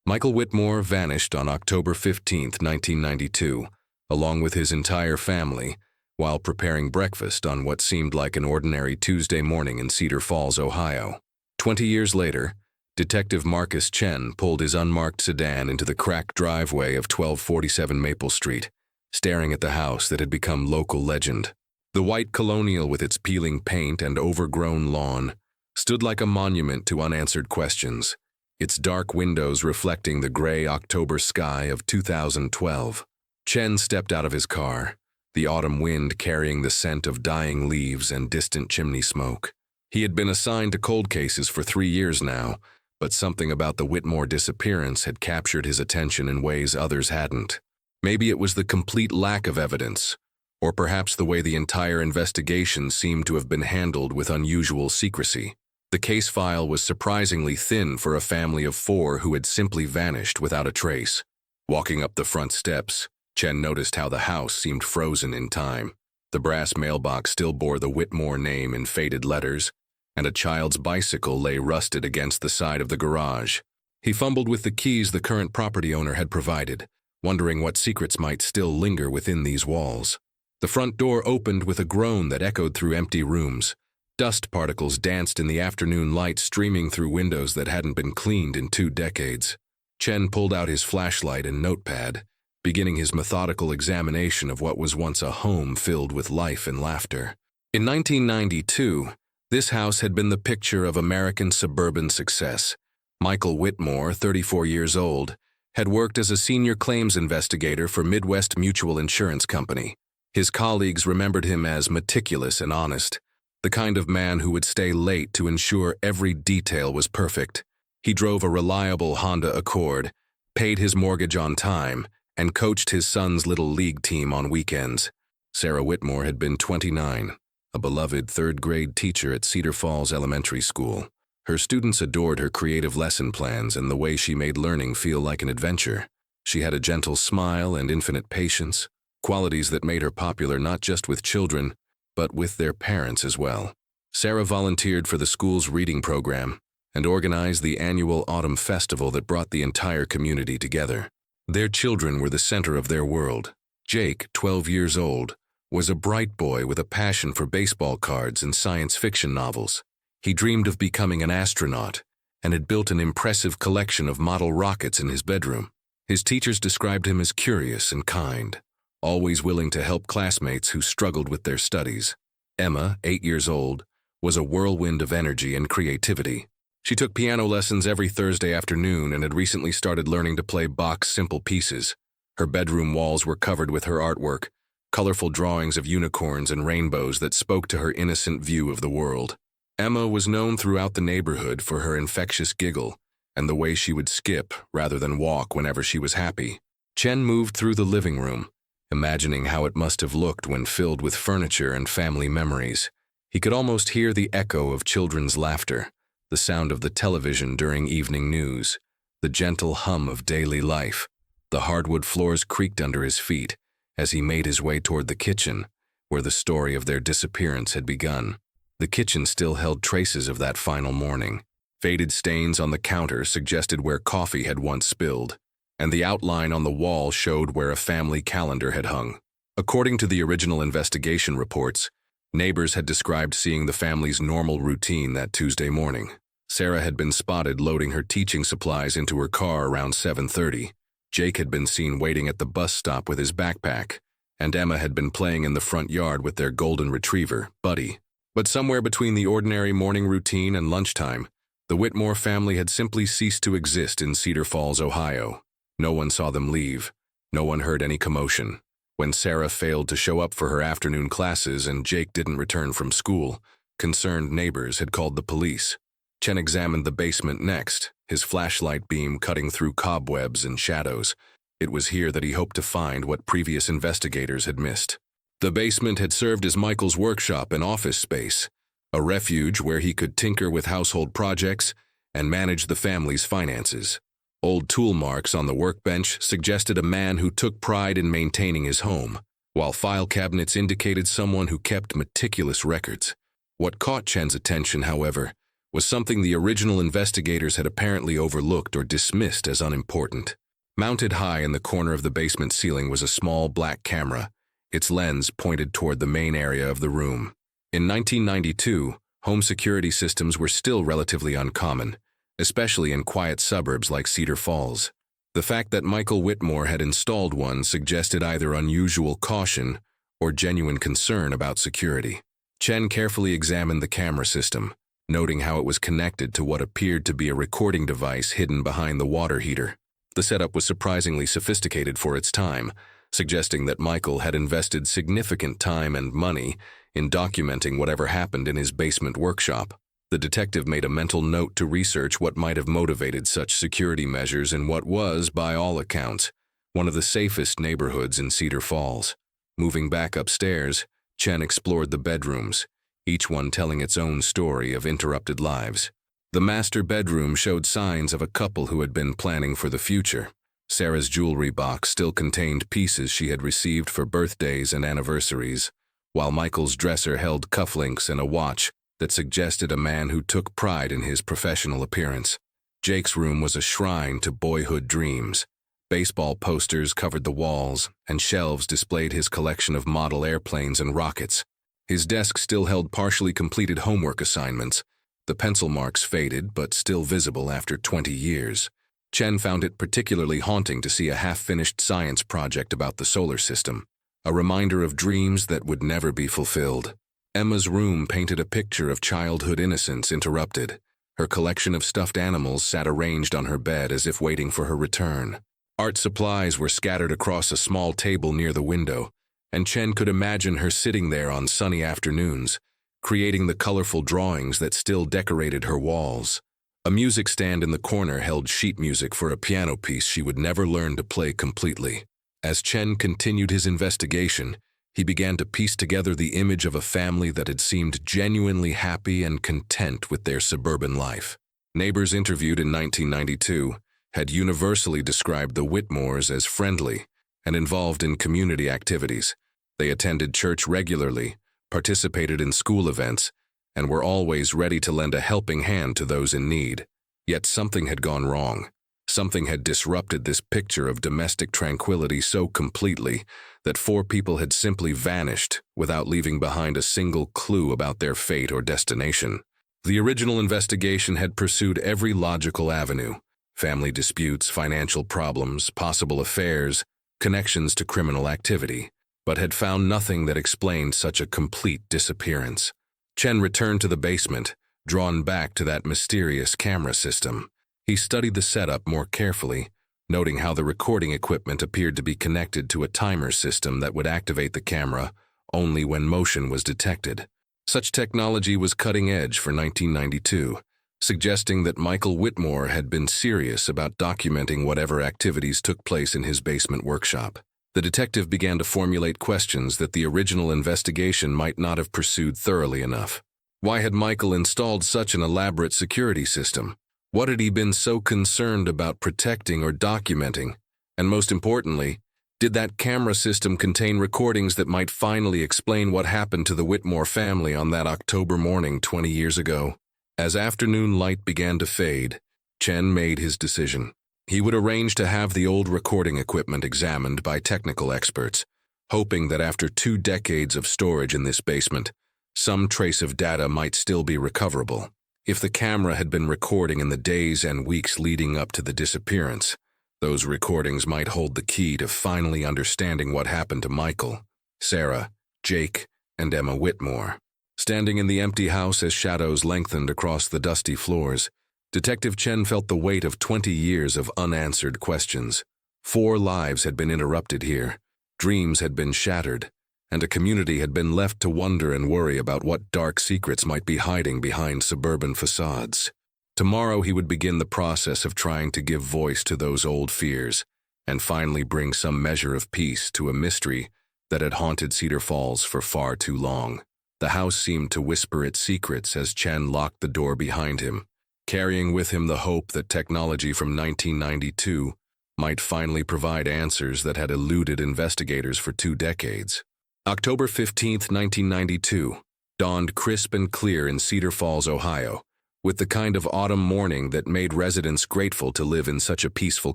Michael Whitmore vanished on October 15, 1992, along with his entire family, while preparing breakfast on what seemed like an ordinary Tuesday morning in Cedar Falls, Ohio. 20 years later, Detective Marcus Chen pulled his unmarked sedan into the cracked driveway of 1247 Maple Street, staring at the house that had become local legend. The white colonial with its peeling paint and overgrown lawn stood like a monument to unanswered questions, its dark windows reflecting the gray October sky of 2012. Chen stepped out of his car, the autumn wind carrying the scent of dying leaves and distant chimney smoke. He had been assigned to cold cases for 3 years now, but something about the Whitmore disappearance had captured his attention in ways others hadn't. Maybe it was the complete lack of evidence, or perhaps the way the entire investigation seemed to have been handled with unusual secrecy. The case file was surprisingly thin for a family of 4 who had simply vanished without a trace. Walking up the front steps, Chen noticed how the house seemed frozen in time. The brass mailbox still bore the Whitmore name in faded letters, and a child's bicycle lay rusted against the side of the garage. He fumbled with the keys the current property owner had provided, wondering what secrets might still linger within these walls. The front door opened with a groan that echoed through empty rooms. Dust particles danced in the afternoon light streaming through windows that hadn't been cleaned in 2 decades. Chen pulled out his flashlight and notepad, beginning his methodical examination of what was once a home filled with life and laughter. In 1992, this house had been the picture of American suburban success. Michael Whitmore, 34 years old, had worked as a senior claims investigator for Midwest Mutual Insurance Company. His colleagues remembered him as meticulous and honest, the kind of man who would stay late to ensure every detail was perfect. He drove a reliable Honda Accord, paid his mortgage on time, and coached his son's little league team on weekends. Sarah Whitmore had been 29, a beloved 3rd-grade teacher at Cedar Falls Elementary School. Her students adored her creative lesson plans and the way she made learning feel like an adventure. She had a gentle smile and infinite patience, qualities that made her popular not just with children, but with their parents as well. Sarah volunteered for the school's reading program and organized the annual autumn festival that brought the entire community together. Their children were the center of their world. Jake, 12 years old, was a bright boy with a passion for baseball cards and science fiction novels. He dreamed of becoming an astronaut and had built an impressive collection of model rockets in his bedroom. His teachers described him as curious and kind, always willing to help classmates who struggled with their studies. Emma, 8 years old, was a whirlwind of energy and creativity. She took piano lessons every Thursday afternoon and had recently started learning to play Bach's Simple Pieces. Her bedroom walls were covered with her artwork, colorful drawings of unicorns and rainbows that spoke to her innocent view of the world. Emma was known throughout the neighborhood for her infectious giggle and the way she would skip rather than walk whenever she was happy. Chen moved through the living room, imagining how it must have looked when filled with furniture and family memories. He could almost hear the echo of children's laughter, the sound of the television during evening news, the gentle hum of daily life. The hardwood floors creaked under his feet as he made his way toward the kitchen, where the story of their disappearance had begun. The kitchen still held traces of that final morning. Faded stains on the counter suggested where coffee had once spilled, and the outline on the wall showed where a family calendar had hung. According to the original investigation reports, neighbors had described seeing the family's normal routine that Tuesday morning. Sarah had been spotted loading her teaching supplies into her car around 7:30. Jake had been seen waiting at the bus stop with his backpack, and Emma had been playing in the front yard with their golden retriever, Buddy. But somewhere between the ordinary morning routine and lunchtime, the Whitmore family had simply ceased to exist in Cedar Falls, Ohio. No one saw them leave. No one heard any commotion. When Sarah failed to show up for her afternoon classes and Jake didn't return from school, concerned neighbors had called the police. Chen examined the basement next, his flashlight beam cutting through cobwebs and shadows. It was here that he hoped to find what previous investigators had missed. The basement had served as Michael's workshop and office space, a refuge where he could tinker with household projects and manage the family's finances. Old tool marks on the workbench suggested a man who took pride in maintaining his home, while file cabinets indicated someone who kept meticulous records. What caught Chen's attention, however, was something the original investigators had apparently overlooked or dismissed as unimportant. Mounted high in the corner of the basement ceiling was a small black camera, its lens pointed toward the main area of the room. In 1992, home security systems were still relatively uncommon, especially in quiet suburbs like Cedar Falls. The fact that Michael Whitmore had installed one suggested either unusual caution or genuine concern about security. Chen carefully examined the camera system, noting how it was connected to what appeared to be a recording device hidden behind the water heater. The setup was surprisingly sophisticated for its time, suggesting that Michael had invested significant time and money in documenting whatever happened in his basement workshop. The detective made a mental note to research what might have motivated such security measures in what was, by all accounts, one of the safest neighborhoods in Cedar Falls. Moving back upstairs, Chen explored the bedrooms, each one telling its own story of interrupted lives. The master bedroom showed signs of a couple who had been planning for the future. Sarah's jewelry box still contained pieces she had received for birthdays and anniversaries, while Michael's dresser held cufflinks and a watch that suggested a man who took pride in his professional appearance. Jake's room was a shrine to boyhood dreams. Baseball posters covered the walls, and shelves displayed his collection of model airplanes and rockets. His desk still held partially completed homework assignments, the pencil marks faded but still visible after 20 years. Chen found it particularly haunting to see a half-finished science project about the solar system, a reminder of dreams that would never be fulfilled. Emma's room painted a picture of childhood innocence interrupted. Her collection of stuffed animals sat arranged on her bed as if waiting for her return. Art supplies were scattered across a small table near the window, and Chen could imagine her sitting there on sunny afternoons, creating the colorful drawings that still decorated her walls. A music stand in the corner held sheet music for a piano piece she would never learn to play completely. As Chen continued his investigation, he began to piece together the image of a family that had seemed genuinely happy and content with their suburban life. Neighbors interviewed in 1992 had universally described the Whitmores as friendly and involved in community activities. They attended church regularly, participated in school events, and were always ready to lend a helping hand to those in need. Yet something had gone wrong. Something had disrupted this picture of domestic tranquility so completely that 4 people had simply vanished without leaving behind a single clue about their fate or destination. The original investigation had pursued every logical avenue: family disputes, financial problems, possible affairs, connections to criminal activity, but had found nothing that explained such a complete disappearance. Chen returned to the basement, drawn back to that mysterious camera system. He studied the setup more carefully, noting how the recording equipment appeared to be connected to a timer system that would activate the camera only when motion was detected. Such technology was cutting edge for 1992, suggesting that Michael Whitmore had been serious about documenting whatever activities took place in his basement workshop. The detective began to formulate questions that the original investigation might not have pursued thoroughly enough. Why had Michael installed such an elaborate security system? What had he been so concerned about protecting or documenting? And most importantly, did that camera system contain recordings that might finally explain what happened to the Whitmore family on that October morning 20 years ago? As afternoon light began to fade, Chen made his decision. He would arrange to have the old recording equipment examined by technical experts, hoping that after 2 decades of storage in this basement, some trace of data might still be recoverable. If the camera had been recording in the days and weeks leading up to the disappearance, those recordings might hold the key to finally understanding what happened to Michael, Sarah, Jake, and Emma Whitmore. Standing in the empty house as shadows lengthened across the dusty floors, Detective Chen felt the weight of 20 years of unanswered questions. 4 lives had been interrupted here, dreams had been shattered, and a community had been left to wonder and worry about what dark secrets might be hiding behind suburban facades. Tomorrow he would begin the process of trying to give voice to those old fears and finally bring some measure of peace to a mystery that had haunted Cedar Falls for far too long. The house seemed to whisper its secrets as Chen locked the door behind him, carrying with him the hope that technology from 1992 might finally provide answers that had eluded investigators for 2 decades. October 15, 1992, dawned crisp and clear in Cedar Falls, Ohio, with the kind of autumn morning that made residents grateful to live in such a peaceful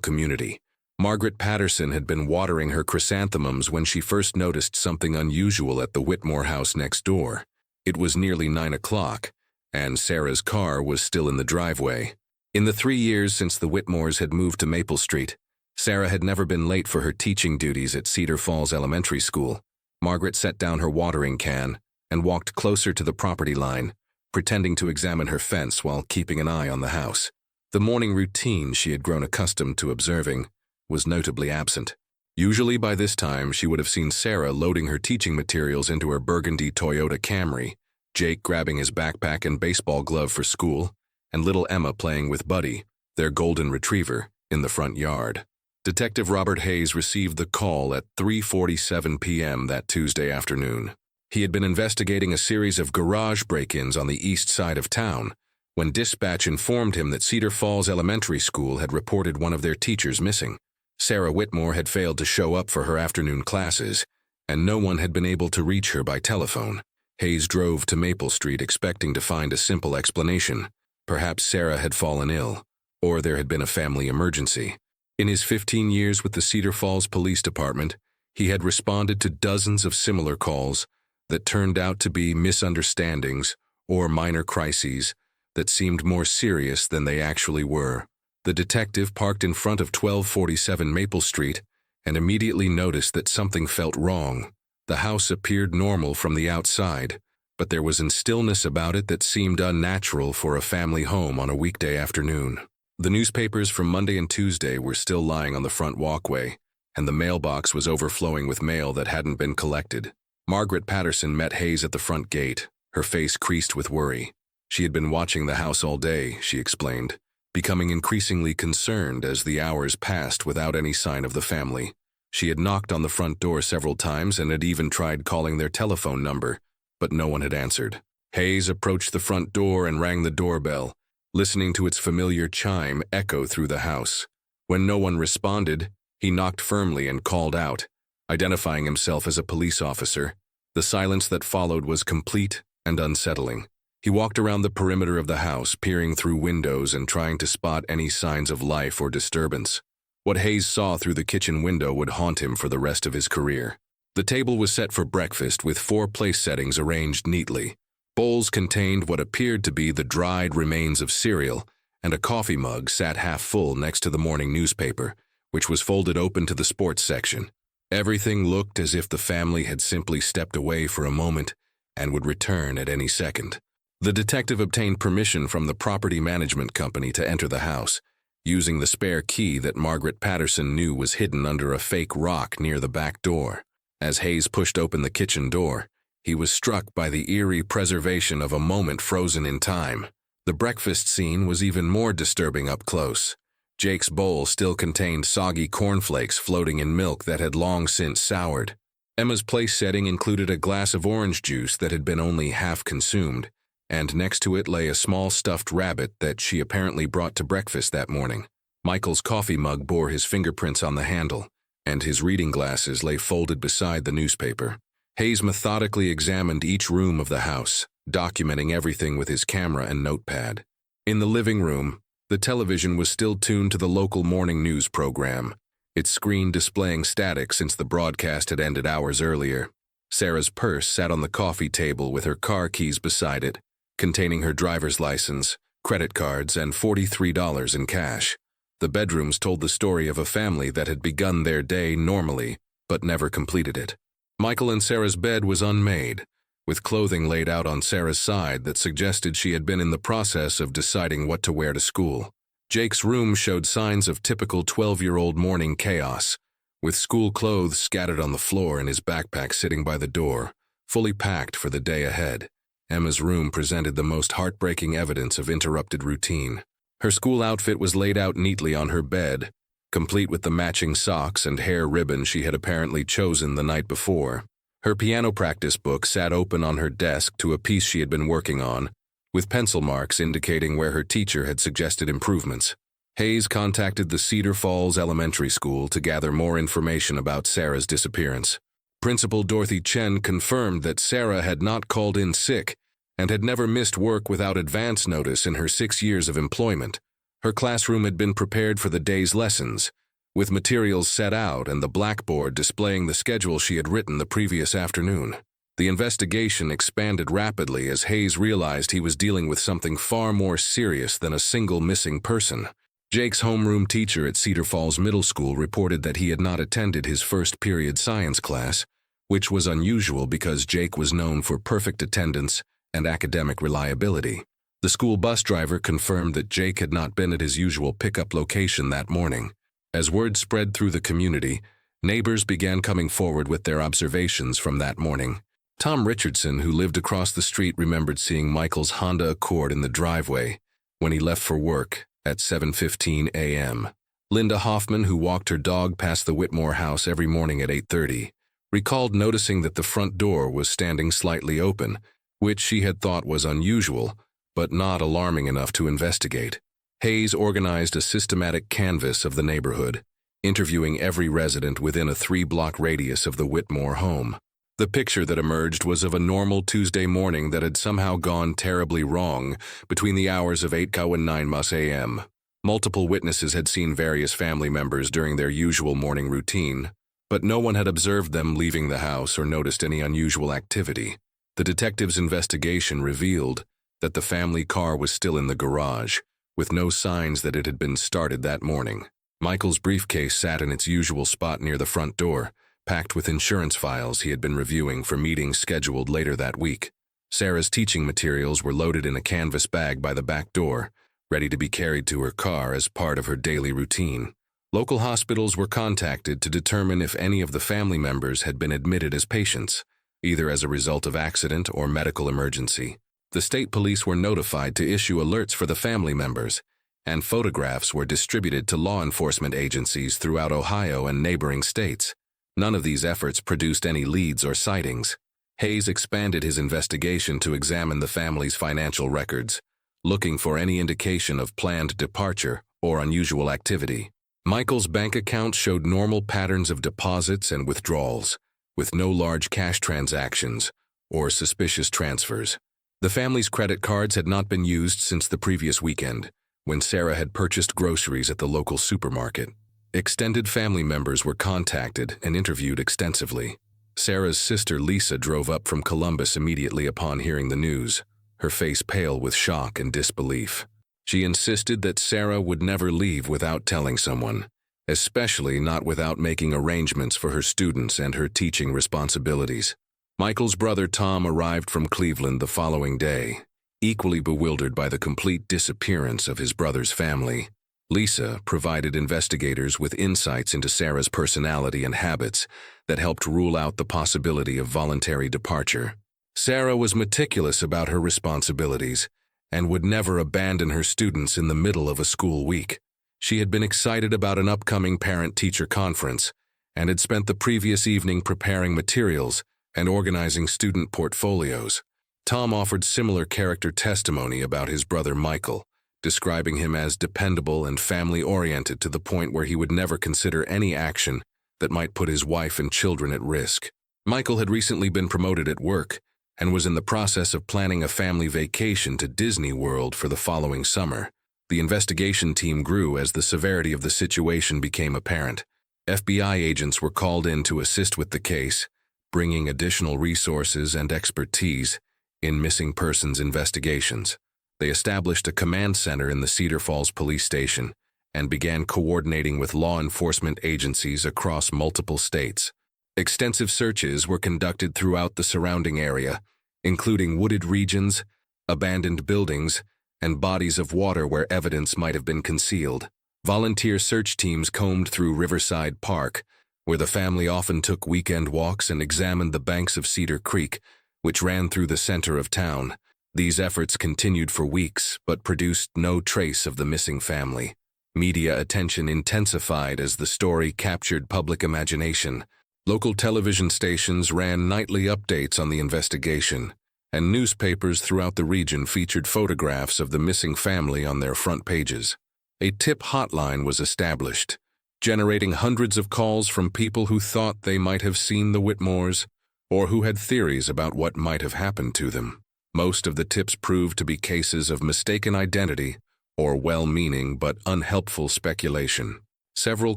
community. Margaret Patterson had been watering her chrysanthemums when she first noticed something unusual at the Whitmore house next door. It was nearly 9 o'clock, and Sarah's car was still in the driveway. In the 3 years since the Whitmores had moved to Maple Street, Sarah had never been late for her teaching duties at Cedar Falls Elementary School. Margaret set down her watering can and walked closer to the property line, pretending to examine her fence while keeping an eye on the house. The morning routine she had grown accustomed to observing was notably absent. Usually by this time, she would have seen Sarah loading her teaching materials into her burgundy Toyota Camry, Jake grabbing his backpack and baseball glove for school, and little Emma playing with Buddy, their golden retriever, in the front yard. Detective Robert Hayes received the call at 3:47 p.m. that Tuesday afternoon. He had been investigating a series of garage break-ins on the east side of town when dispatch informed him that Cedar Falls Elementary School had reported one of their teachers missing. Sarah Whitmore had failed to show up for her afternoon classes, and no one had been able to reach her by telephone. Hayes drove to Maple Street expecting to find a simple explanation. Perhaps Sarah had fallen ill, or there had been a family emergency. In his 15 years with the Cedar Falls Police Department, he had responded to dozens of similar calls that turned out to be misunderstandings or minor crises that seemed more serious than they actually were. The detective parked in front of 1247 Maple Street and immediately noticed that something felt wrong. The house appeared normal from the outside, but there was a stillness about it that seemed unnatural for a family home on a weekday afternoon. The newspapers from Monday and Tuesday were still lying on the front walkway, and the mailbox was overflowing with mail that hadn't been collected. Margaret Patterson met Hayes at the front gate, her face creased with worry. She had been watching the house all day, she explained, becoming increasingly concerned as the hours passed without any sign of the family. She had knocked on the front door several times and had even tried calling their telephone number, but no one had answered. Hayes approached the front door and rang the doorbell, listening to its familiar chime echo through the house. When no one responded, he knocked firmly and called out, identifying himself as a police officer. The silence that followed was complete and unsettling. He walked around the perimeter of the house, peering through windows and trying to spot any signs of life or disturbance. What Hayes saw through the kitchen window would haunt him for the rest of his career. The table was set for breakfast with 4 place settings arranged neatly. Bowls contained what appeared to be the dried remains of cereal, and a coffee mug sat half full next to the morning newspaper, which was folded open to the sports section. Everything looked as if the family had simply stepped away for a moment and would return at any second. The detective obtained permission from the property management company to enter the house, using the spare key that Margaret Patterson knew was hidden under a fake rock near the back door. As Hayes pushed open the kitchen door, he was struck by the eerie preservation of a moment frozen in time. The breakfast scene was even more disturbing up close. Jake's bowl still contained soggy cornflakes floating in milk that had long since soured. Emma's place setting included a glass of orange juice that had been only half consumed, and next to it lay a small stuffed rabbit that she apparently brought to breakfast that morning. Michael's coffee mug bore his fingerprints on the handle, and his reading glasses lay folded beside the newspaper. Hayes methodically examined each room of the house, documenting everything with his camera and notepad. In the living room, the television was still tuned to the local morning news program, its screen displaying static since the broadcast had ended hours earlier. Sarah's purse sat on the coffee table with her car keys beside it, containing her driver's license, credit cards, and $43 in cash. The bedrooms told the story of a family that had begun their day normally, but never completed it. Michael and Sarah's bed was unmade, with clothing laid out on Sarah's side that suggested she had been in the process of deciding what to wear to school. Jake's room showed signs of typical 12-year-old morning chaos, with school clothes scattered on the floor and his backpack sitting by the door, fully packed for the day ahead. Emma's room presented the most heartbreaking evidence of interrupted routine. Her school outfit was laid out neatly on her bed, complete with the matching socks and hair ribbon she had apparently chosen the night before. Her piano practice book sat open on her desk to a piece she had been working on, with pencil marks indicating where her teacher had suggested improvements. Hayes contacted the Cedar Falls Elementary School to gather more information about Sarah's disappearance. Principal Dorothy Chen confirmed that Sarah had not called in sick and had never missed work without advance notice in her 6 years of employment. Her classroom had been prepared for the day's lessons, with materials set out and the blackboard displaying the schedule she had written the previous afternoon. The investigation expanded rapidly as Hayes realized he was dealing with something far more serious than a single missing person. Jake's homeroom teacher at Cedar Falls Middle School reported that he had not attended his first period science class, which was unusual because Jake was known for perfect attendance and academic reliability. The school bus driver confirmed that Jake had not been at his usual pickup location that morning. As word spread through the community, neighbors began coming forward with their observations from that morning. Tom Richardson, who lived across the street, remembered seeing Michael's Honda Accord in the driveway when he left for work at 7:15 a.m. Linda Hoffman, who walked her dog past the Whitmore house every morning at 8:30, recalled noticing that the front door was standing slightly open, which she had thought was unusual, but not alarming enough to investigate. Hayes organized a systematic canvass of the neighborhood, interviewing every resident within a 3-block radius of the Whitmore home. The picture that emerged was of a normal Tuesday morning that had somehow gone terribly wrong between the hours of 8 and 9 a.m. Multiple witnesses had seen various family members during their usual morning routine, but no one had observed them leaving the house or noticed any unusual activity. The detective's investigation revealed that the family car was still in the garage, with no signs that it had been started that morning. Michael's briefcase sat in its usual spot near the front door, packed with insurance files he had been reviewing for meetings scheduled later that week. Sarah's teaching materials were loaded in a canvas bag by the back door, ready to be carried to her car as part of her daily routine. Local hospitals were contacted to determine if any of the family members had been admitted as patients, either as a result of accident or medical emergency. The state police were notified to issue alerts for the family members, and photographs were distributed to law enforcement agencies throughout Ohio and neighboring states. None of these efforts produced any leads or sightings. Hayes expanded his investigation to examine the family's financial records, looking for any indication of planned departure or unusual activity. Michael's bank account showed normal patterns of deposits and withdrawals, with no large cash transactions or suspicious transfers. The family's credit cards had not been used since the previous weekend, when Sarah had purchased groceries at the local supermarket. Extended family members were contacted and interviewed extensively. Sarah's sister Lisa drove up from Columbus immediately upon hearing the news, her face pale with shock and disbelief. She insisted that Sarah would never leave without telling someone, especially not without making arrangements for her students and her teaching responsibilities. Michael's brother Tom arrived from Cleveland the following day, equally bewildered by the complete disappearance of his brother's family. Lisa provided investigators with insights into Sarah's personality and habits that helped rule out the possibility of voluntary departure. Sarah was meticulous about her responsibilities and would never abandon her students in the middle of a school week. She had been excited about an upcoming parent-teacher conference and had spent the previous evening preparing materials and organizing student portfolios. Tom offered similar character testimony about his brother Michael, describing him as dependable and family-oriented to the point where he would never consider any action that might put his wife and children at risk. Michael had recently been promoted at work and was in the process of planning a family vacation to Disney World for the following summer. The investigation team grew as the severity of the situation became apparent. FBI agents were called in to assist with the case, bringing additional resources and expertise in missing persons investigations. They established a command center in the Cedar Falls Police Station and began coordinating with law enforcement agencies across multiple states. Extensive searches were conducted throughout the surrounding area, including wooded regions, abandoned buildings, and bodies of water where evidence might have been concealed. Volunteer search teams combed through Riverside Park, where the family often took weekend walks, and examined the banks of Cedar Creek, which ran through the center of town. These efforts continued for weeks, but produced no trace of the missing family. Media attention intensified as the story captured public imagination. Local television stations ran nightly updates on the investigation, and newspapers throughout the region featured photographs of the missing family on their front pages. A tip hotline was established, generating hundreds of calls from people who thought they might have seen the Whitmores or who had theories about what might have happened to them. Most of the tips proved to be cases of mistaken identity or well-meaning but unhelpful speculation. Several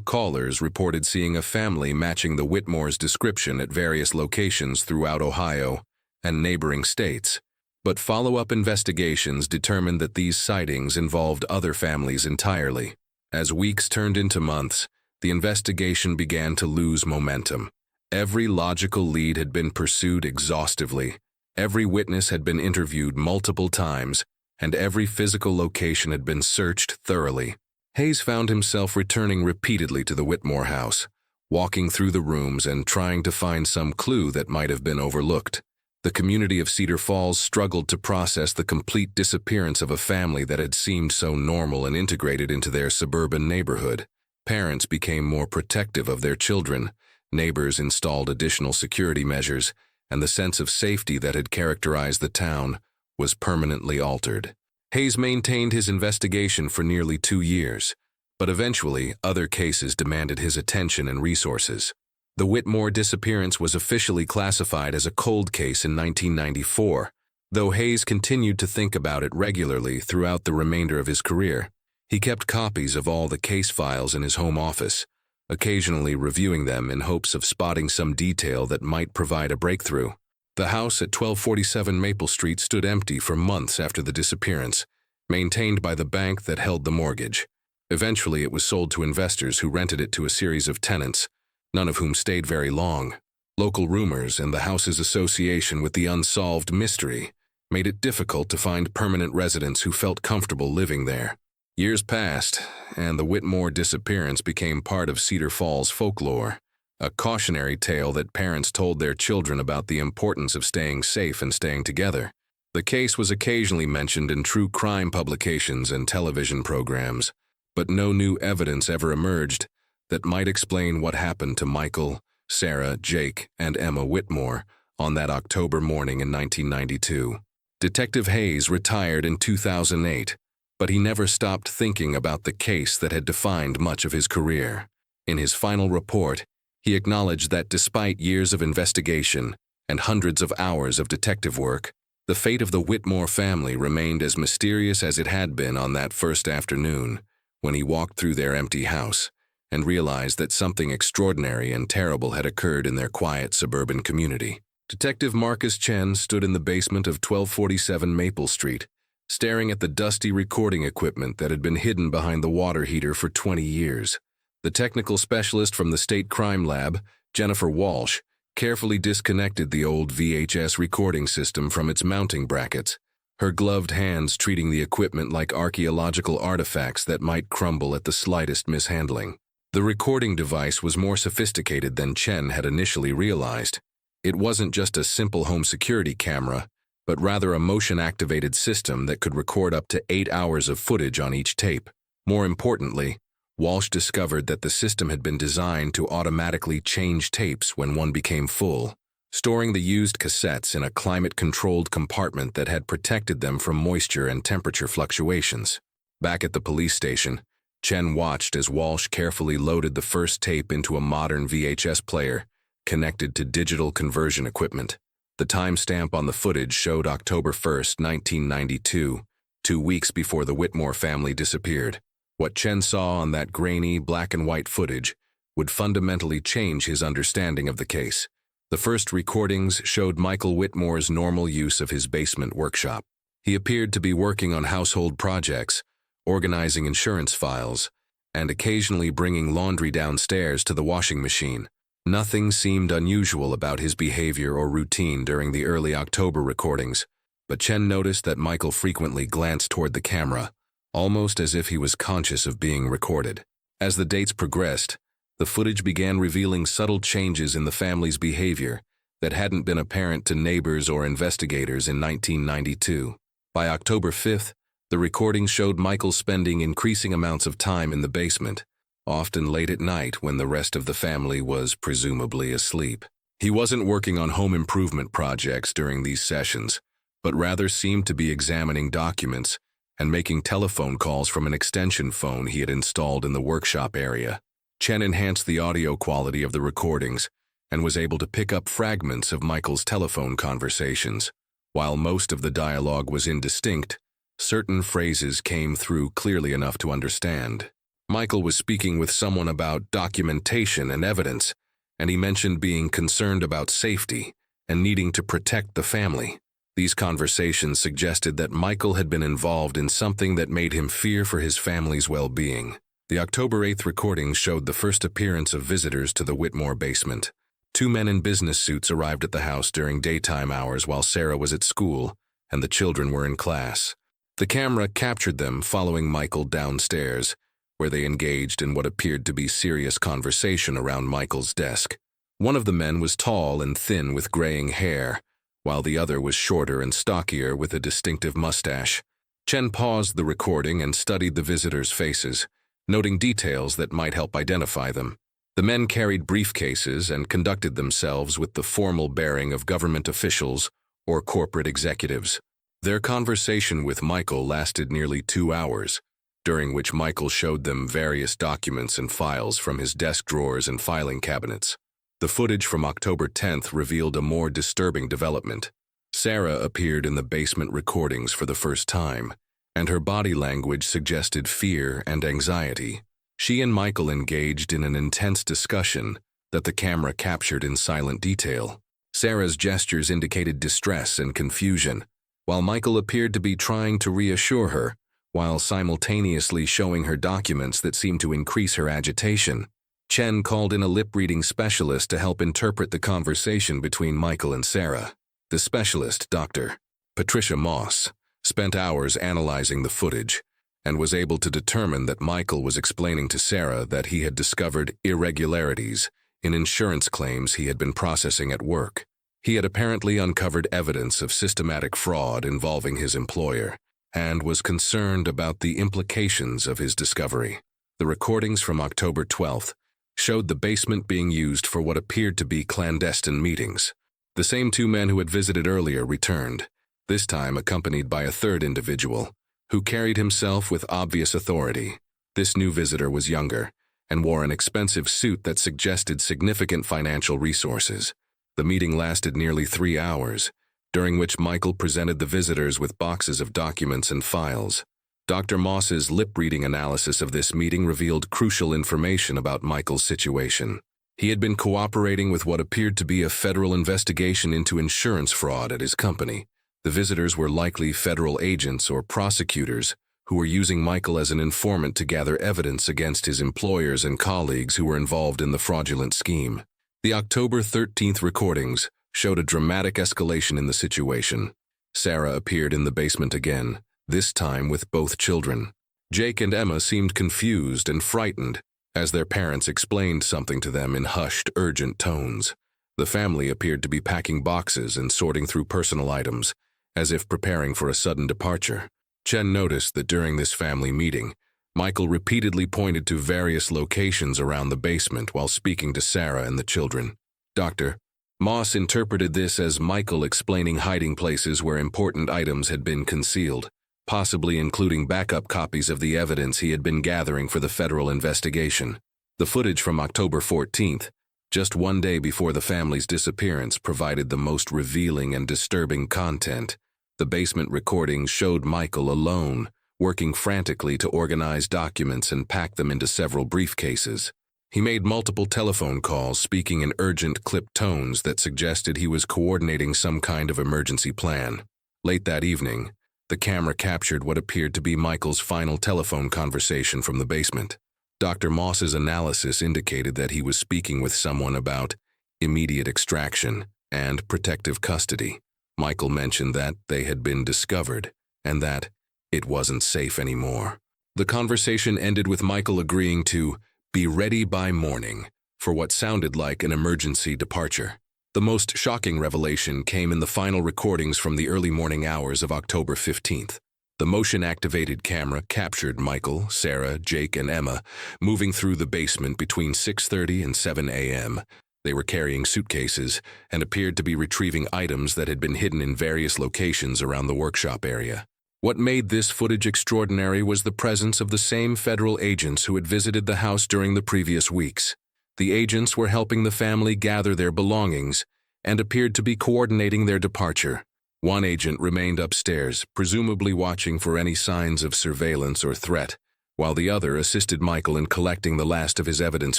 callers reported seeing a family matching the Whitmore's description at various locations throughout Ohio and neighboring states, but follow-up investigations determined that these sightings involved other families entirely. As weeks turned into months, the investigation began to lose momentum. Every logical lead had been pursued exhaustively, every witness had been interviewed multiple times, and every physical location had been searched thoroughly. Hayes found himself returning repeatedly to the Whitmore house, walking through the rooms and trying to find some clue that might have been overlooked. The community of Cedar Falls struggled to process the complete disappearance of a family that had seemed so normal and integrated into their suburban neighborhood. Parents became more protective of their children, neighbors installed additional security measures, and the sense of safety that had characterized the town was permanently altered. Hayes maintained his investigation for nearly 2 years, but eventually other cases demanded his attention and resources. The Whitmore disappearance was officially classified as a cold case in 1994, though Hayes continued to think about it regularly throughout the remainder of his career. He kept copies of all the case files in his home office, occasionally reviewing them in hopes of spotting some detail that might provide a breakthrough. The house at 1247 Maple Street stood empty for months after the disappearance, maintained by the bank that held the mortgage. Eventually, it was sold to investors who rented it to a series of tenants, none of whom stayed very long. Local rumors and the house's association with the unsolved mystery made it difficult to find permanent residents who felt comfortable living there. Years passed, and the Whitmore disappearance became part of Cedar Falls folklore, a cautionary tale that parents told their children about the importance of staying safe and staying together. The case was occasionally mentioned in true crime publications and television programs, but no new evidence ever emerged that might explain what happened to Michael, Sarah, Jake, and Emma Whitmore on that October morning in 1992. Detective Hayes retired in 2008, but he never stopped thinking about the case that had defined much of his career. In his final report, he acknowledged that despite years of investigation and hundreds of hours of detective work, the fate of the Whitmore family remained as mysterious as it had been on that first afternoon when he walked through their empty house and realized that something extraordinary and terrible had occurred in their quiet suburban community. Detective Marcus Chen stood in the basement of 1247 Maple Street, staring at the dusty recording equipment that had been hidden behind the water heater for 20 years. The technical specialist from the State Crime Lab, Jennifer Walsh, carefully disconnected the old VHS recording system from its mounting brackets, her gloved hands treating the equipment like archaeological artifacts that might crumble at the slightest mishandling. The recording device was more sophisticated than Chen had initially realized. It wasn't just a simple home security camera, but rather a motion-activated system that could record up to 8 hours of footage on each tape. More importantly, Walsh discovered that the system had been designed to automatically change tapes when one became full, storing the used cassettes in a climate-controlled compartment that had protected them from moisture and temperature fluctuations. Back at the police station, Chen watched as Walsh carefully loaded the first tape into a modern VHS player connected to digital conversion equipment. The timestamp on the footage showed October 1st, 1992, 2 weeks before the Whitmore family disappeared. What Chen saw on that grainy, black-and-white footage would fundamentally change his understanding of the case. The first recordings showed Michael Whitmore's normal use of his basement workshop. He appeared to be working on household projects, organizing insurance files, and occasionally bringing laundry downstairs to the washing machine. Nothing seemed unusual about his behavior or routine during the early October recordings, but Chen noticed that Michael frequently glanced toward the camera, almost as if he was conscious of being recorded. As the dates progressed, the footage began revealing subtle changes in the family's behavior that hadn't been apparent to neighbors or investigators in 1992. By October 5th, the recordings showed Michael spending increasing amounts of time in the basement, often late at night when the rest of the family was presumably asleep. He wasn't working on home improvement projects during these sessions, but rather seemed to be examining documents and making telephone calls from an extension phone he had installed in the workshop area. Chen enhanced the audio quality of the recordings and was able to pick up fragments of Michael's telephone conversations. While most of the dialogue was indistinct, certain phrases came through clearly enough to understand. Michael was speaking with someone about documentation and evidence, and he mentioned being concerned about safety and needing to protect the family. These conversations suggested that Michael had been involved in something that made him fear for his family's well-being. The October 8th recording showed the first appearance of visitors to the Whitmore basement. Two men in business suits arrived at the house during daytime hours while Sarah was at school and the children were in class. The camera captured them following Michael downstairs, where they engaged in what appeared to be serious conversation around Michael's desk. One of the men was tall and thin with graying hair, while the other was shorter and stockier with a distinctive mustache. Chen paused the recording and studied the visitors' faces, noting details that might help identify them. The men carried briefcases and conducted themselves with the formal bearing of government officials or corporate executives. Their conversation with Michael lasted nearly 2 hours, during which Michael showed them various documents and files from his desk drawers and filing cabinets. The footage from October 10th revealed a more disturbing development. Sarah appeared in the basement recordings for the first time, and her body language suggested fear and anxiety. She and Michael engaged in an intense discussion that the camera captured in silent detail. Sarah's gestures indicated distress and confusion, while Michael appeared to be trying to reassure her, while simultaneously showing her documents that seemed to increase her agitation. Chen called in a lip-reading specialist to help interpret the conversation between Michael and Sarah. The specialist, Dr. Patricia Moss, spent hours analyzing the footage and was able to determine that Michael was explaining to Sarah that he had discovered irregularities in insurance claims he had been processing at work. He had apparently uncovered evidence of systematic fraud involving his employer and was concerned about the implications of his discovery. The recordings from October 12th showed the basement being used for what appeared to be clandestine meetings. The same two men who had visited earlier returned, this time accompanied by a third individual, who carried himself with obvious authority. This new visitor was younger and wore an expensive suit that suggested significant financial resources. The meeting lasted nearly 3 hours, during which Michael presented the visitors with boxes of documents and files. Dr. Moss's lip-reading analysis of this meeting revealed crucial information about Michael's situation. He had been cooperating with what appeared to be a federal investigation into insurance fraud at his company. The visitors were likely federal agents or prosecutors who were using Michael as an informant to gather evidence against his employers and colleagues who were involved in the fraudulent scheme. The October 13th recordings showed a dramatic escalation in the situation. Sarah appeared in the basement again, this time with both children. Jake and Emma seemed confused and frightened as their parents explained something to them in hushed, urgent tones. The family appeared to be packing boxes and sorting through personal items, as if preparing for a sudden departure. Chen noticed that during this family meeting, Michael repeatedly pointed to various locations around the basement while speaking to Sarah and the children. Dr. Moss interpreted this as Michael explaining hiding places where important items had been concealed, possibly including backup copies of the evidence he had been gathering for the federal investigation. The footage from October 14th, just 1 day before the family's disappearance, provided the most revealing and disturbing content. The basement recordings showed Michael alone, working frantically to organize documents and pack them into several briefcases. He made multiple telephone calls, speaking in urgent, clipped tones that suggested he was coordinating some kind of emergency plan. Late that evening, the camera captured what appeared to be Michael's final telephone conversation from the basement. Dr. Moss's analysis indicated that he was speaking with someone about immediate extraction and protective custody. Michael mentioned that they had been discovered and that it wasn't safe anymore. The conversation ended with Michael agreeing to be ready by morning for what sounded like an emergency departure. The most shocking revelation came in the final recordings from the early morning hours of October 15th. The motion-activated camera captured Michael, Sarah, Jake, and Emma moving through the basement between 6:30 and 7 a.m. They were carrying suitcases and appeared to be retrieving items that had been hidden in various locations around the workshop area. What made this footage extraordinary was the presence of the same federal agents who had visited the house during the previous weeks. The agents were helping the family gather their belongings and appeared to be coordinating their departure. One agent remained upstairs, presumably watching for any signs of surveillance or threat, while the other assisted Michael in collecting the last of his evidence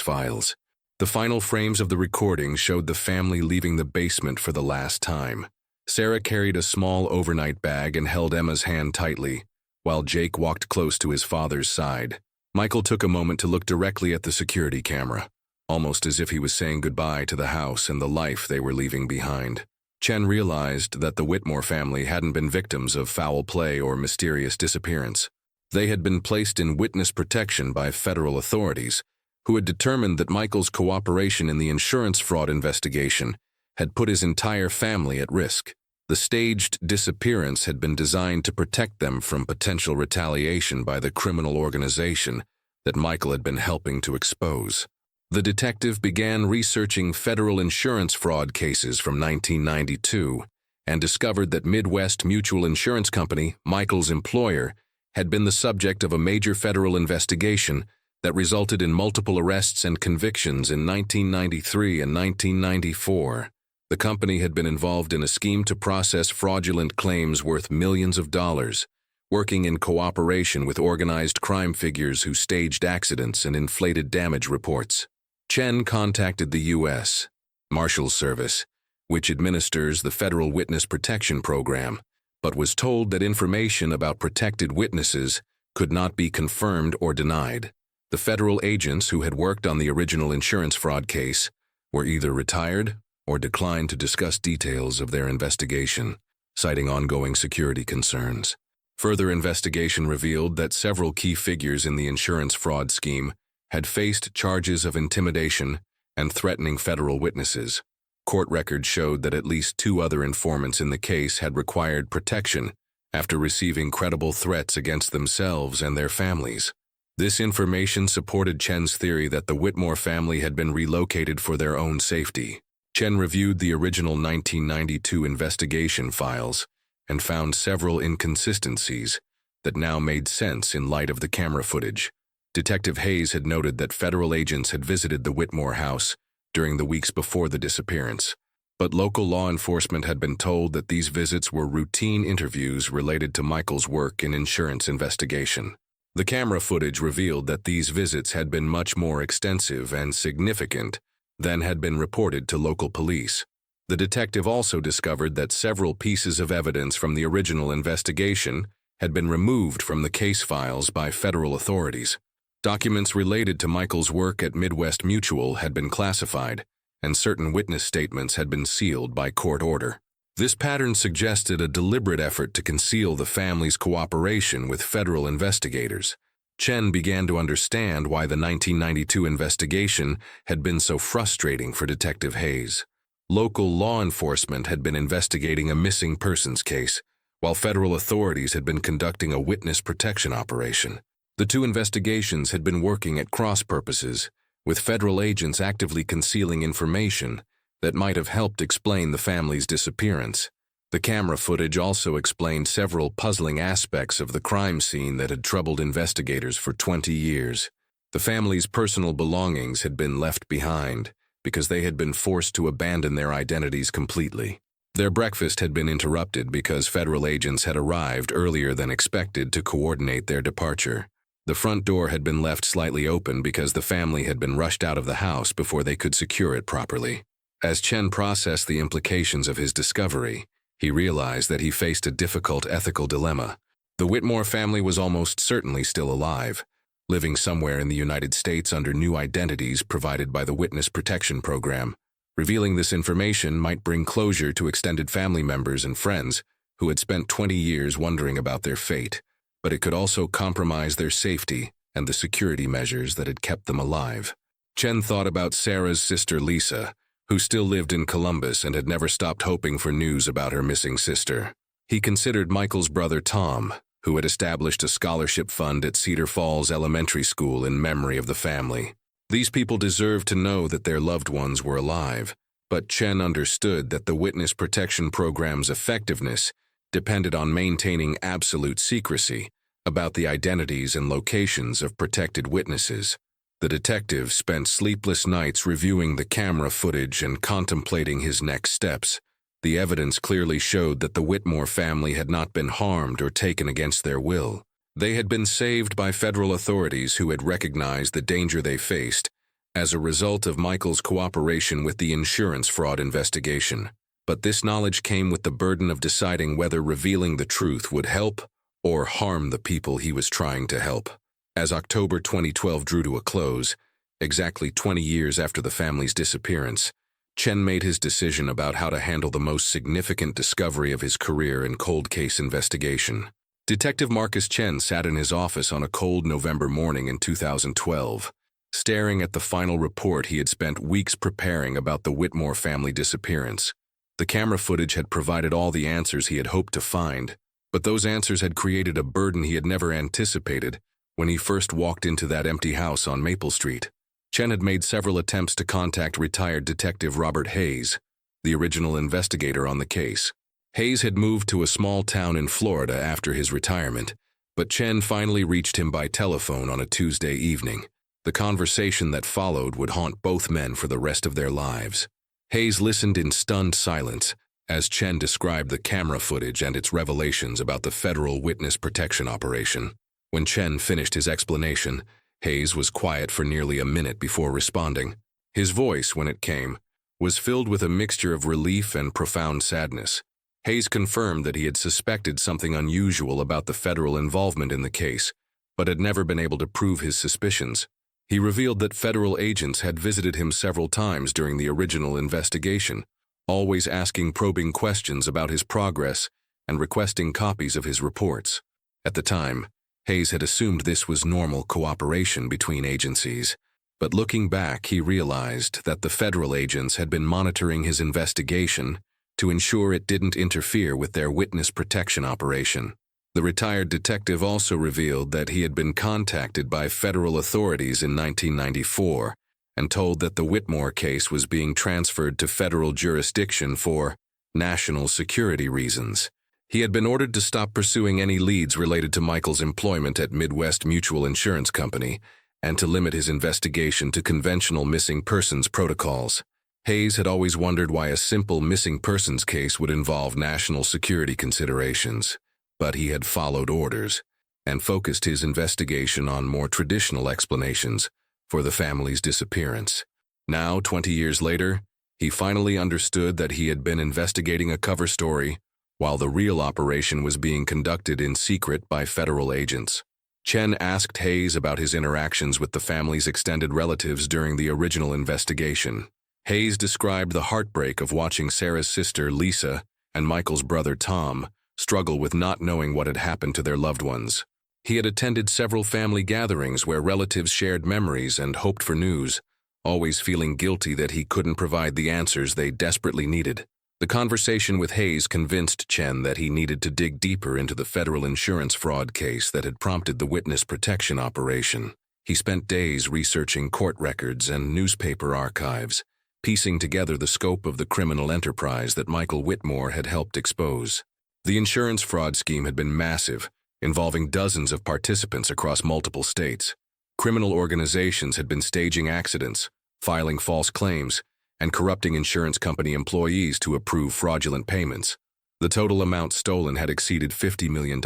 files. The final frames of the recording showed the family leaving the basement for the last time. Sarah carried a small overnight bag and held Emma's hand tightly, while Jake walked close to his father's side. Michael took a moment to look directly at the security camera, almost as if he was saying goodbye to the house and the life they were leaving behind. Chen realized that the Whitmore family hadn't been victims of foul play or mysterious disappearance. They had been placed in witness protection by federal authorities, who had determined that Michael's cooperation in the insurance fraud investigation had put his entire family at risk. The staged disappearance had been designed to protect them from potential retaliation by the criminal organization that Michael had been helping to expose. The detective began researching federal insurance fraud cases from 1992 and discovered that Midwest Mutual Insurance Company, Michael's employer, had been the subject of a major federal investigation that resulted in multiple arrests and convictions in 1993 and 1994. The company had been involved in a scheme to process fraudulent claims worth millions of dollars, working in cooperation with organized crime figures who staged accidents and inflated damage reports. Chen contacted the U.S. Marshals Service, which administers the Federal Witness Protection Program, but was told that information about protected witnesses could not be confirmed or denied. The federal agents who had worked on the original insurance fraud case were either retired or declined to discuss details of their investigation, citing ongoing security concerns. Further investigation revealed that several key figures in the insurance fraud scheme had faced charges of intimidation and threatening federal witnesses. Court records showed that at least 2 other informants in the case had required protection after receiving credible threats against themselves and their families. This information supported Chen's theory that the Whitmore family had been relocated for their own safety. Chen reviewed the original 1992 investigation files and found several inconsistencies that now made sense in light of the camera footage. Detective Hayes had noted that federal agents had visited the Whitmore house during the weeks before the disappearance, but local law enforcement had been told that these visits were routine interviews related to Michael's work in insurance investigation. The camera footage revealed that these visits had been much more extensive and significant than had been reported to local police. The detective also discovered that several pieces of evidence from the original investigation had been removed from the case files by federal authorities. Documents related to Michael's work at Midwest Mutual had been classified, and certain witness statements had been sealed by court order. This pattern suggested a deliberate effort to conceal the family's cooperation with federal investigators. Chen began to understand why the 1992 investigation had been so frustrating for Detective Hayes. Local law enforcement had been investigating a missing persons case, while federal authorities had been conducting a witness protection operation. The 2 investigations had been working at cross purposes, with federal agents actively concealing information that might have helped explain the family's disappearance. The camera footage also explained several puzzling aspects of the crime scene that had troubled investigators for 20 years. The family's personal belongings had been left behind because they had been forced to abandon their identities completely. Their breakfast had been interrupted because federal agents had arrived earlier than expected to coordinate their departure. The front door had been left slightly open because the family had been rushed out of the house before they could secure it properly. As Chen processed the implications of his discovery, he realized that he faced a difficult ethical dilemma. The Whitmore family was almost certainly still alive, living somewhere in the United States under new identities provided by the Witness Protection Program. Revealing this information might bring closure to extended family members and friends who had spent 20 years wondering about their fate, but it could also compromise their safety and the security measures that had kept them alive. Chen thought about Sarah's sister Lisa, who still lived in Columbus and had never stopped hoping for news about her missing sister. He considered Michael's brother Tom, who had established a scholarship fund at Cedar Falls Elementary School in memory of the family. These people deserved to know that their loved ones were alive, but Chen understood that the Witness Protection Program's effectiveness depended on maintaining absolute secrecy about the identities and locations of protected witnesses. The detective spent sleepless nights reviewing the camera footage and contemplating his next steps, The evidence clearly showed that the Whitmore family had not been harmed or taken against their will. They had been saved by federal authorities who had recognized the danger they faced as a result of Michael's cooperation with the insurance fraud investigation. But this knowledge came with the burden of deciding whether revealing the truth would help or harm the people he was trying to help. As October 2012 drew to a close, exactly 20 years after the family's disappearance, Chen made his decision about how to handle the most significant discovery of his career in cold case investigation. Detective Marcus Chen sat in his office on a cold November morning in 2012, staring at the final report he had spent weeks preparing about the Whitmore family disappearance. The camera footage had provided all the answers he had hoped to find, but those answers had created a burden he had never anticipated when he first walked into that empty house on Maple Street. Chen had made several attempts to contact retired Detective Robert Hayes, the original investigator on the case. Hayes had moved to a small town in Florida after his retirement, but Chen finally reached him by telephone on a Tuesday evening. The conversation that followed would haunt both men for the rest of their lives. Hayes listened in stunned silence as Chen described the camera footage and its revelations about the federal witness protection operation. When Chen finished his explanation, Hayes was quiet for nearly a minute before responding. His voice, when it came, was filled with a mixture of relief and profound sadness. Hayes confirmed that he had suspected something unusual about the federal involvement in the case, but had never been able to prove his suspicions. He revealed that federal agents had visited him several times during the original investigation, always asking probing questions about his progress and requesting copies of his reports. At the time, Hayes had assumed this was normal cooperation between agencies, but looking back, he realized that the federal agents had been monitoring his investigation to ensure it didn't interfere with their witness protection operation. The retired detective also revealed that he had been contacted by federal authorities in 1994 and told that the Whitmore case was being transferred to federal jurisdiction for national security reasons. He had been ordered to stop pursuing any leads related to Michael's employment at Midwest Mutual Insurance Company and to limit his investigation to conventional missing persons protocols. Hayes had always wondered why a simple missing persons case would involve national security considerations, but he had followed orders and focused his investigation on more traditional explanations for the family's disappearance. Now, 20 years later, he finally understood that he had been investigating a cover story while the real operation was being conducted in secret by federal agents. Chen asked Hayes about his interactions with the family's extended relatives during the original investigation. Hayes described the heartbreak of watching Sarah's sister, Lisa, and Michael's brother, Tom, struggle with not knowing what had happened to their loved ones. He had attended several family gatherings where relatives shared memories and hoped for news, always feeling guilty that he couldn't provide the answers they desperately needed. The conversation with Hayes convinced Chen that he needed to dig deeper into the federal insurance fraud case that had prompted the witness protection operation. He spent days researching court records and newspaper archives, piecing together the scope of the criminal enterprise that Michael Whitmore had helped expose. The insurance fraud scheme had been massive, involving dozens of participants across multiple states. Criminal organizations had been staging accidents, filing false claims, and corrupting insurance company employees to approve fraudulent payments. The total amount stolen had exceeded $50 million,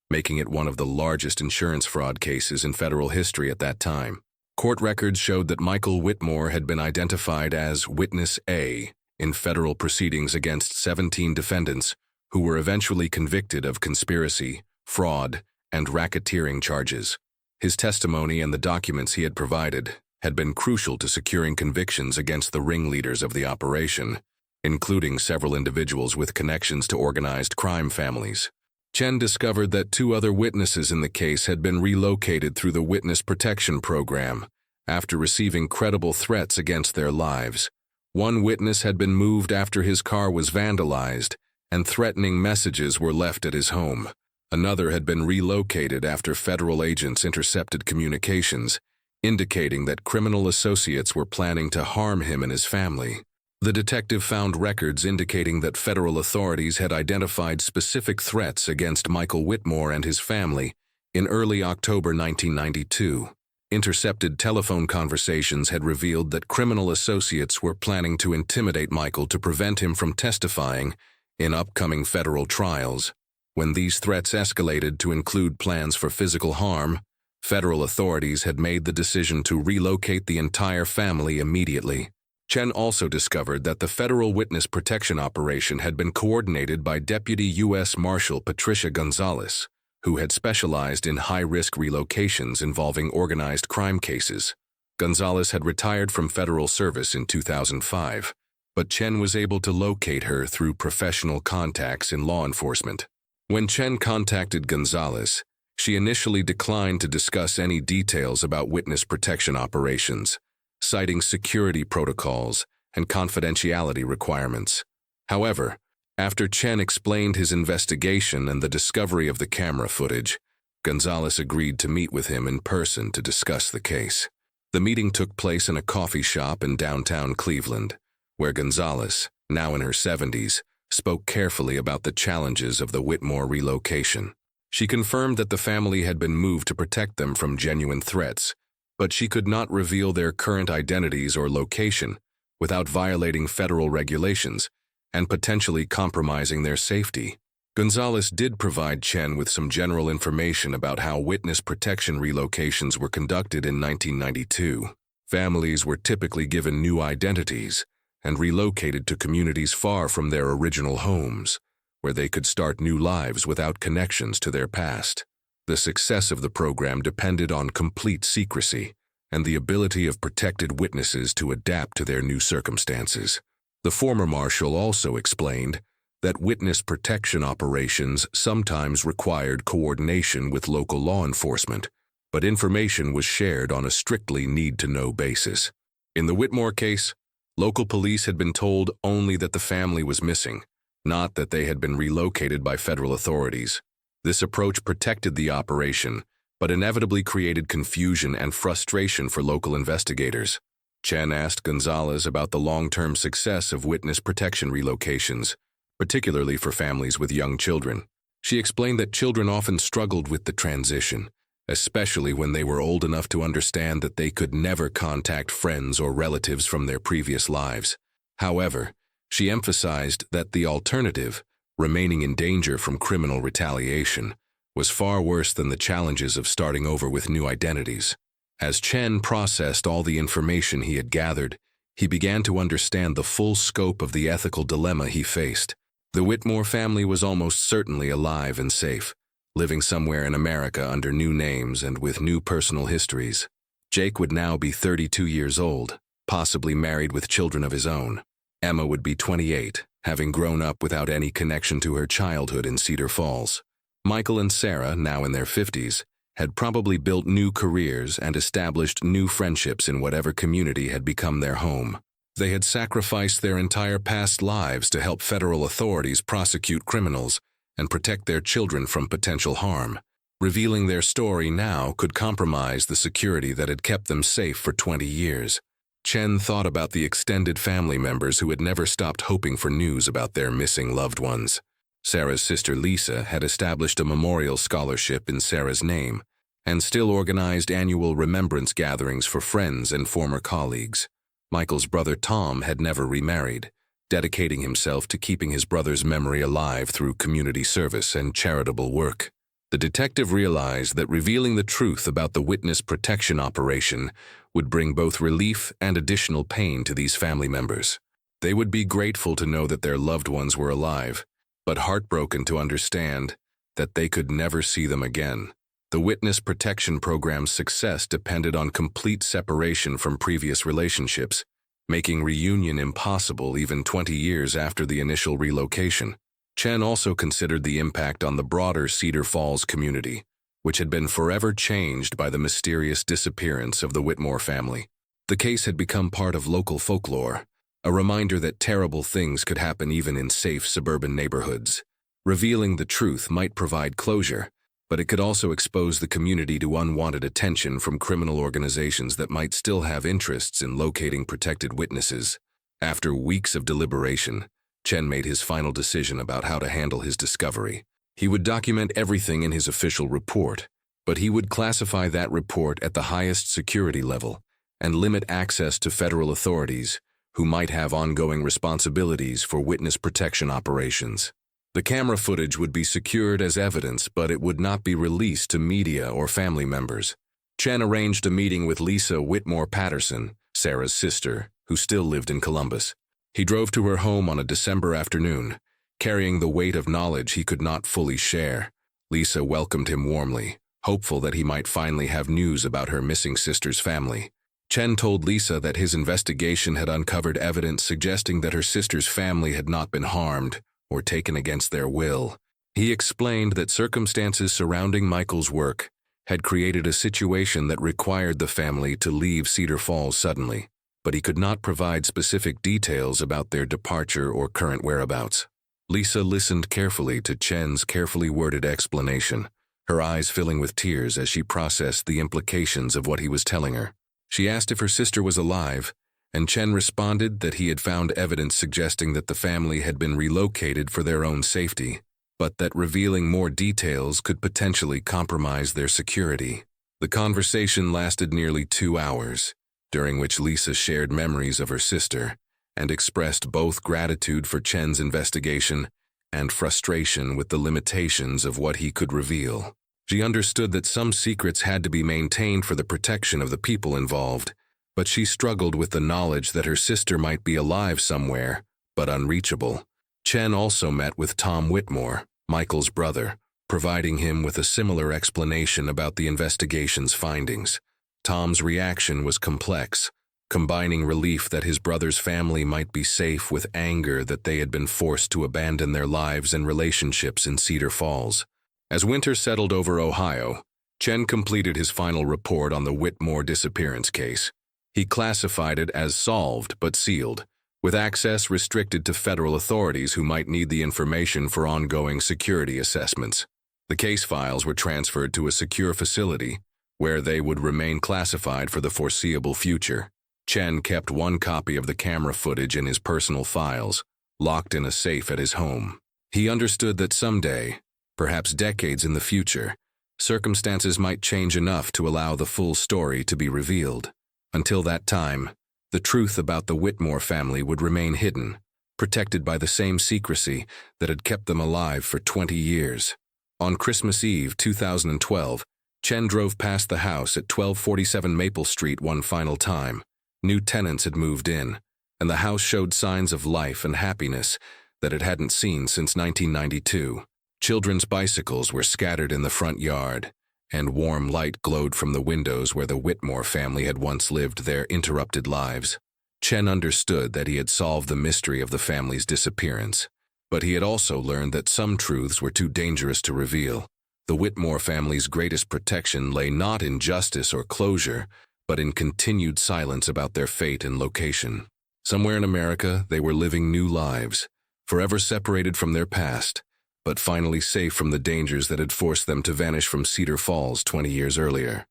making it one of the largest insurance fraud cases in federal history at that time. Court records showed that Michael Whitmore had been identified as Witness A in federal proceedings against 17 defendants who were eventually convicted of conspiracy, fraud, and racketeering charges. His testimony and the documents he had provided had been crucial to securing convictions against the ringleaders of the operation, including several individuals with connections to organized crime families. Chen discovered that 2 other witnesses in the case had been relocated through the Witness Protection Program after receiving credible threats against their lives. One witness had been moved after his car was vandalized, and threatening messages were left at his home. Another had been relocated after federal agents intercepted communications, indicating that criminal associates were planning to harm him and his family. The detective found records indicating that federal authorities had identified specific threats against Michael Whitmore and his family in early October 1992. Intercepted telephone conversations had revealed that criminal associates were planning to intimidate Michael to prevent him from testifying in upcoming federal trials. When these threats escalated to include plans for physical harm, federal authorities had made the decision to relocate the entire family immediately. Chen also discovered that the federal witness protection operation had been coordinated by Deputy U.S. Marshal Patricia Gonzalez, who had specialized in high-risk relocations involving organized crime cases. Gonzalez had retired from federal service in 2005, but Chen was able to locate her through professional contacts in law enforcement. When Chen contacted Gonzalez, she initially declined to discuss any details about witness protection operations, citing security protocols and confidentiality requirements. However, after Chen explained his investigation and the discovery of the camera footage, Gonzalez agreed to meet with him in person to discuss the case. The meeting took place in a coffee shop in downtown Cleveland, where Gonzalez, now in her 70s, spoke carefully about the challenges of the Whitmore relocation. She confirmed that the family had been moved to protect them from genuine threats, but she could not reveal their current identities or location without violating federal regulations and potentially compromising their safety. Gonzalez did provide Chen with some general information about how witness protection relocations were conducted in 1992. Families were typically given new identities and relocated to communities far from their original homes, where they could start new lives without connections to their past. The success of the program depended on complete secrecy and the ability of protected witnesses to adapt to their new circumstances. The former marshal also explained that witness protection operations sometimes required coordination with local law enforcement, but information was shared on a strictly need-to-know basis. In the Whitmore case, local police had been told only that the family was missing, not that they had been relocated by federal authorities. This approach protected the operation, but inevitably created confusion and frustration for local investigators. Chen asked Gonzalez about the long-term success of witness protection relocations, particularly for families with young children. She explained that children often struggled with the transition, especially when they were old enough to understand that they could never contact friends or relatives from their previous lives. However, she emphasized that the alternative, remaining in danger from criminal retaliation, was far worse than the challenges of starting over with new identities. As Chen processed all the information he had gathered, he began to understand the full scope of the ethical dilemma he faced. The Whitmore family was almost certainly alive and safe, living somewhere in America under new names and with new personal histories. Jake would now be 32 years old, possibly married with children of his own. Emma would be 28, having grown up without any connection to her childhood in Cedar Falls. Michael and Sarah, now in their 50s, had probably built new careers and established new friendships in whatever community had become their home. They had sacrificed their entire past lives to help federal authorities prosecute criminals and protect their children from potential harm. Revealing their story now could compromise the security that had kept them safe for 20 years. Chen thought about the extended family members who had never stopped hoping for news about their missing loved ones. Sarah's sister Lisa had established a memorial scholarship in Sarah's name and still organized annual remembrance gatherings for friends and former colleagues. Michael's brother Tom had never remarried, dedicating himself to keeping his brother's memory alive through community service and charitable work. The detective realized that revealing the truth about the witness protection operation would bring both relief and additional pain to these family members. They would be grateful to know that their loved ones were alive, but heartbroken to understand that they could never see them again. The witness protection program's success depended on complete separation from previous relationships, making reunion impossible even 20 years after the initial relocation. Chen also considered the impact on the broader Cedar Falls community, which had been forever changed by the mysterious disappearance of the Whitmore family. The case had become part of local folklore, a reminder that terrible things could happen even in safe suburban neighborhoods. Revealing the truth might provide closure, but it could also expose the community to unwanted attention from criminal organizations that might still have interests in locating protected witnesses. After weeks of deliberation, Chen made his final decision about how to handle his discovery. He would document everything in his official report, but he would classify that report at the highest security level and limit access to federal authorities who might have ongoing responsibilities for witness protection operations. The camera footage would be secured as evidence, but it would not be released to media or family members. Chen arranged a meeting with Lisa Whitmore Patterson, Sarah's sister, who still lived in Columbus. He drove to her home on a December afternoon, carrying the weight of knowledge he could not fully share. Lisa welcomed him warmly, hopeful that he might finally have news about her missing sister's family. Chen told Lisa that his investigation had uncovered evidence suggesting that her sister's family had not been harmed or taken against their will. He explained that circumstances surrounding Michael's work had created a situation that required the family to leave Cedar Falls suddenly, but he could not provide specific details about their departure or current whereabouts. Lisa listened carefully to Chen's carefully worded explanation, her eyes filling with tears as she processed the implications of what he was telling her. She asked if her sister was alive, and Chen responded that he had found evidence suggesting that the family had been relocated for their own safety, but that revealing more details could potentially compromise their security. The conversation lasted nearly 2 hours, during which Lisa shared memories of her sister and expressed both gratitude for Chen's investigation and frustration with the limitations of what he could reveal. She understood that some secrets had to be maintained for the protection of the people involved, but she struggled with the knowledge that her sister might be alive somewhere, but unreachable. Chen also met with Tom Whitmore, Michael's brother, providing him with a similar explanation about the investigation's findings. Tom's reaction was complex, combining relief that his brother's family might be safe with anger that they had been forced to abandon their lives and relationships in Cedar Falls. As winter settled over Ohio, Chen completed his final report on the Whitmore disappearance case. He classified it as solved but sealed, with access restricted to federal authorities who might need the information for ongoing security assessments. The case files were transferred to a secure facility, where they would remain classified for the foreseeable future. Chen kept one copy of the camera footage in his personal files, locked in a safe at his home. He understood that someday, perhaps decades in the future, circumstances might change enough to allow the full story to be revealed. Until that time, the truth about the Whitmore family would remain hidden, protected by the same secrecy that had kept them alive for 20 years. On Christmas Eve 2012, Chen drove past the house at 1247 Maple Street one final time. New tenants had moved in, and the house showed signs of life and happiness that it hadn't seen since 1992. Children's bicycles were scattered in the front yard, and warm light glowed from the windows where the Whitmore family had once lived their interrupted lives. Chen understood that he had solved the mystery of the family's disappearance, but he had also learned that some truths were too dangerous to reveal. The Whitmore family's greatest protection lay not in justice or closure, but in continued silence about their fate and location. Somewhere in America, they were living new lives, forever separated from their past, but finally safe from the dangers that had forced them to vanish from Cedar Falls 20 years earlier.